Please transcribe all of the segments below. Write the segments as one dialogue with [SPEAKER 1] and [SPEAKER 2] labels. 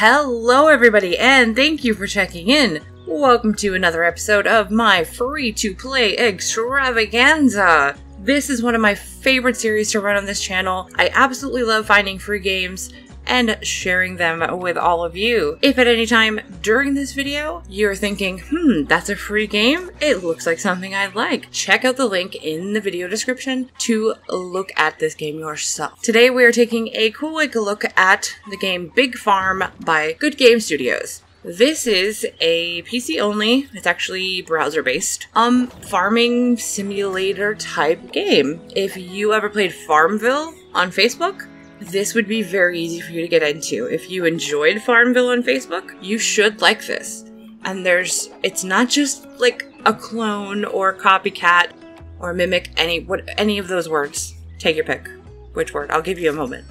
[SPEAKER 1] Hello everybody, and thank you for checking in. Welcome to another episode of my free-to-play extravaganza. This is one of my favorite series to run on this channel. I absolutely love finding free games and sharing them with all of you. If at any time during this video you're thinking, that's a free game, it looks like something I'd like, check out the link in the video description to look at this game yourself. Today we are taking a quick look at the game Big Farm by Goodgame Studios. This is a PC only, it's actually browser based, farming simulator type game. If you ever played Farmville on Facebook, this would be very easy for you to get into. If you enjoyed Farmville on Facebook, you should like this. And it's not just like a clone or copycat or mimic, any of those words. Take your pick. Which word? I'll give you a moment.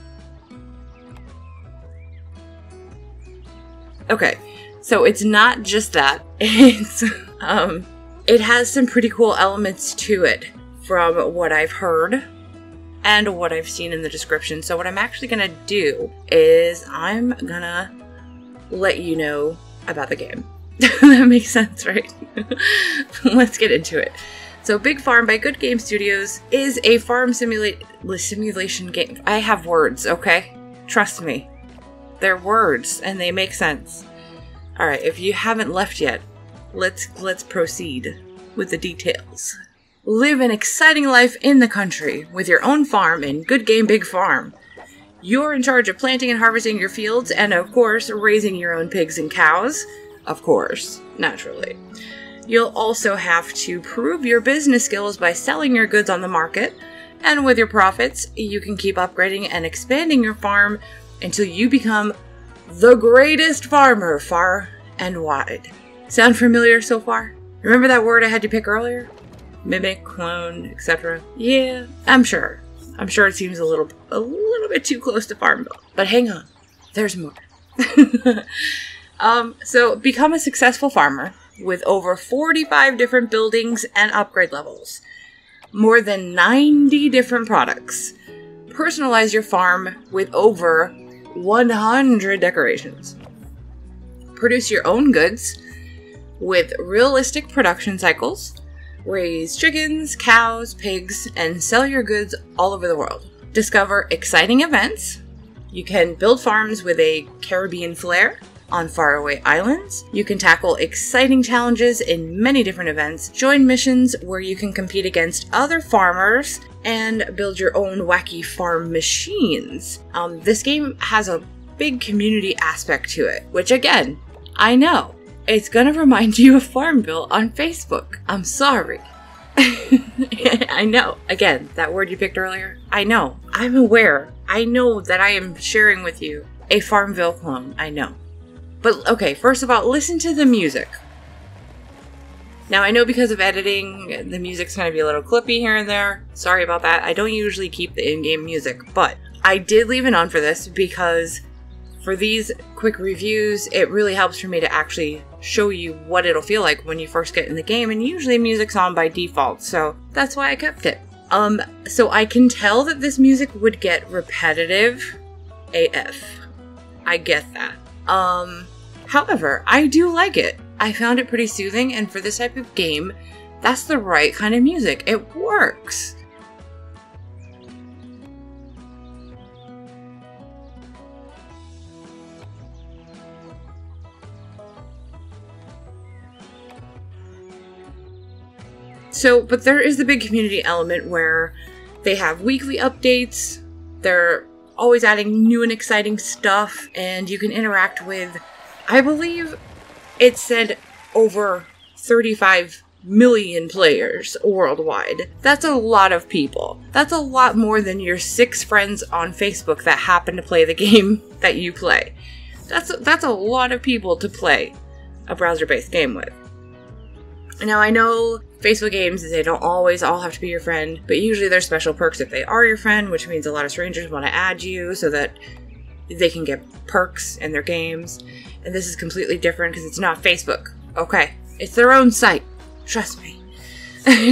[SPEAKER 1] Okay, so it's not just that. It has some pretty cool elements to it from what I've heard and what I've seen in the description. So what I'm actually gonna do is I'm gonna let you know about the game. That makes sense, right? Let's get into it. So Big Farm by Goodgame Studios is a farm simulation game. I have words, okay? Trust me. They're words and they make sense. Alright, if you haven't left yet, let's proceed with the details. Live an exciting life in the country with your own farm in Goodgame Big Farm. You're in charge of planting and harvesting your fields and, of course, raising your own pigs and cows. Of course, naturally. You'll also have to prove your business skills by selling your goods on the market, and with your profits, you can keep upgrading and expanding your farm until you become the greatest farmer far and wide. Sound familiar so far? Remember that word I had you pick earlier? Mimic, clone, etc. Yeah, I'm sure it seems a little bit too close to Farmville. But hang on, there's more. So become a successful farmer with over 45 different buildings and upgrade levels. More than 90 different products. Personalize your farm with over 100 decorations. Produce your own goods with realistic production cycles. Raise chickens, cows, pigs, and sell your goods all over the world. Discover exciting events. You can build farms with a Caribbean flair on faraway islands. You can tackle exciting challenges in many different events. Join missions where you can compete against other farmers and build your own wacky farm machines. This game has a big community aspect to it, which again, I know. It's gonna remind you of Farmville on Facebook. I'm sorry. I know. Again, that word you picked earlier. I know. I'm aware. I know that I am sharing with you a Farmville clone. I know. But okay, first of all, listen to the music. Now, I know because of editing, the music's gonna be a little clippy here and there. Sorry about that. I don't usually keep the in-game music, but I did leave it on for this because for these quick reviews, it really helps for me to actually show you what it'll feel like when you first get in the game, and usually music's on by default, so that's why I kept it. So I can tell that this music would get repetitive AF. I get that. However, I do like it. I found it pretty soothing, and for this type of game, that's the right kind of music. It works. So, but there is the big community element where they have weekly updates, they're always adding new and exciting stuff, and you can interact with, I believe it said over 35 million players worldwide. That's a lot of people. That's a lot more than your 6 friends on Facebook that happen to play the game that you play. That's a lot of people to play a browser-based game with. Now, I know Facebook games, they don't always all have to be your friend, but usually there's special perks if they are your friend, which means a lot of strangers want to add you so that they can get perks in their games. And this is completely different because it's not Facebook. Okay, it's their own site. Trust me.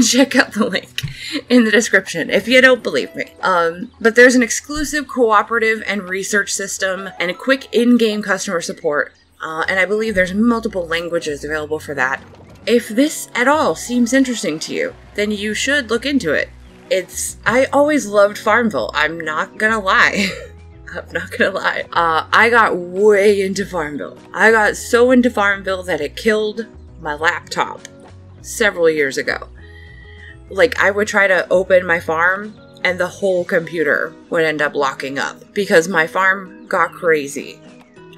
[SPEAKER 1] check out the link in the description if you don't believe me. But there's an exclusive cooperative and research system and a quick in-game customer support. And I believe there's multiple languages available for that. If this at all seems interesting to you, then you should look into it. I always loved Farmville. I'm not gonna lie. I'm not gonna lie. I got way into Farmville. I got so into Farmville that it killed my laptop several years ago. Like, I would try to open my farm and the whole computer would end up locking up because my farm got crazy.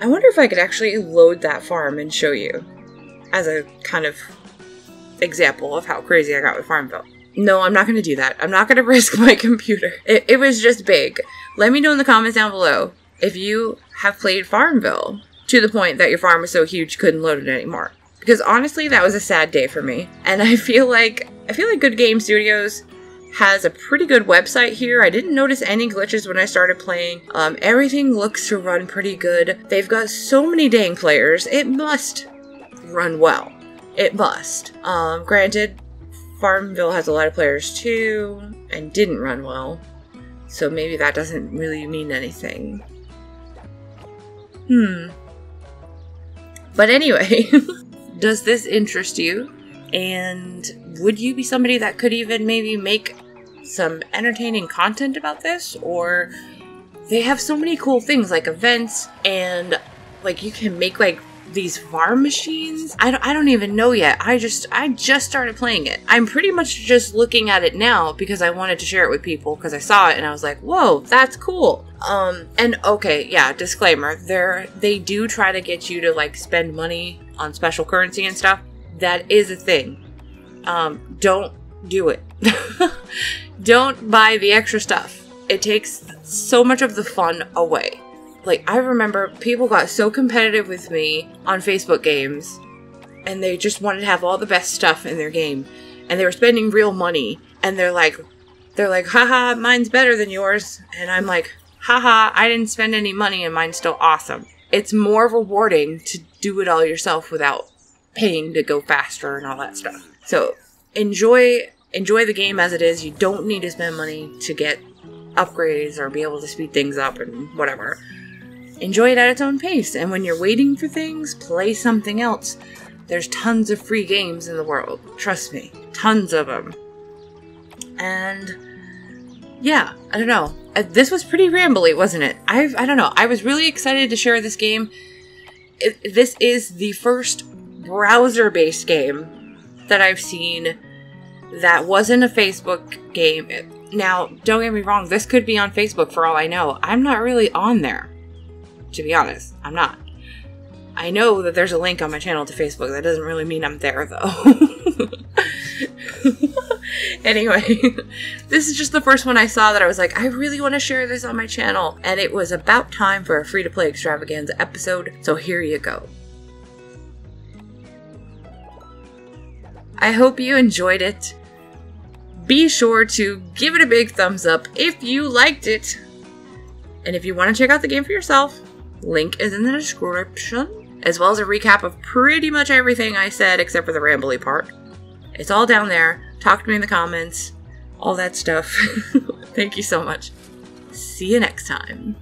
[SPEAKER 1] I wonder if I could actually load that farm and show you as a kind of example of how crazy I got with Farmville. No, I'm not going to do that. I'm not going to risk my computer. It was just big. Let me know in the comments down below if you have played Farmville to the point that your farm was so huge you couldn't load it anymore. Because honestly, that was a sad day for me. And I feel like Goodgame Studios has a pretty good website here. I didn't notice any glitches when I started playing. Everything looks to run pretty good. They've got so many dang players. It must run well. It must. Granted, Farmville has a lot of players too, and didn't run well. So maybe that doesn't really mean anything. But anyway, does this interest you? And would you be somebody that could even maybe make some entertaining content about this? Or they have so many cool things like events and like you can make like these farm machines. I don't even know yet. I just started playing it. I'm pretty much just looking at it now because I wanted to share it with people because I saw it and I was like, whoa, that's cool. And okay, yeah, disclaimer, they do try to get you to like spend money on special currency and stuff. That is a thing. Don't do it. Don't buy the extra stuff. It takes so much of the fun away. Like, I remember people got so competitive with me on Facebook games, and they just wanted to have all the best stuff in their game, and they were spending real money, and they're like, haha, mine's better than yours, and I'm like, haha, I didn't spend any money, and mine's still awesome. It's more rewarding to do it all yourself without paying to go faster and all that stuff. So, enjoy the game as it is. You don't need to spend money to get upgrades or be able to speed things up and whatever. Enjoy it at its own pace, and when you're waiting for things, play something else. There's tons of free games in the world. Trust me. Tons of them. And yeah, I don't know. This was pretty rambly, wasn't it? I don't know. I was really excited to share this game. This is the first browser-based game that I've seen that wasn't a Facebook game. Now, don't get me wrong. This could be on Facebook for all I know. I'm not really on there. To be honest, I'm not. I know that there's a link on my channel to Facebook. That doesn't really mean I'm there, though. Anyway, this is just the first one I saw that I was like, I really want to share this on my channel. And it was about time for a free-to-play extravaganza episode, so here you go. I hope you enjoyed it. Be sure to give it a big thumbs up if you liked it. And if you want to check out the game for yourself, link is in the description, as well as a recap of pretty much everything I said except for the rambly part. It's all down there. Talk to me in the comments. All that stuff. Thank you so much. See you next time.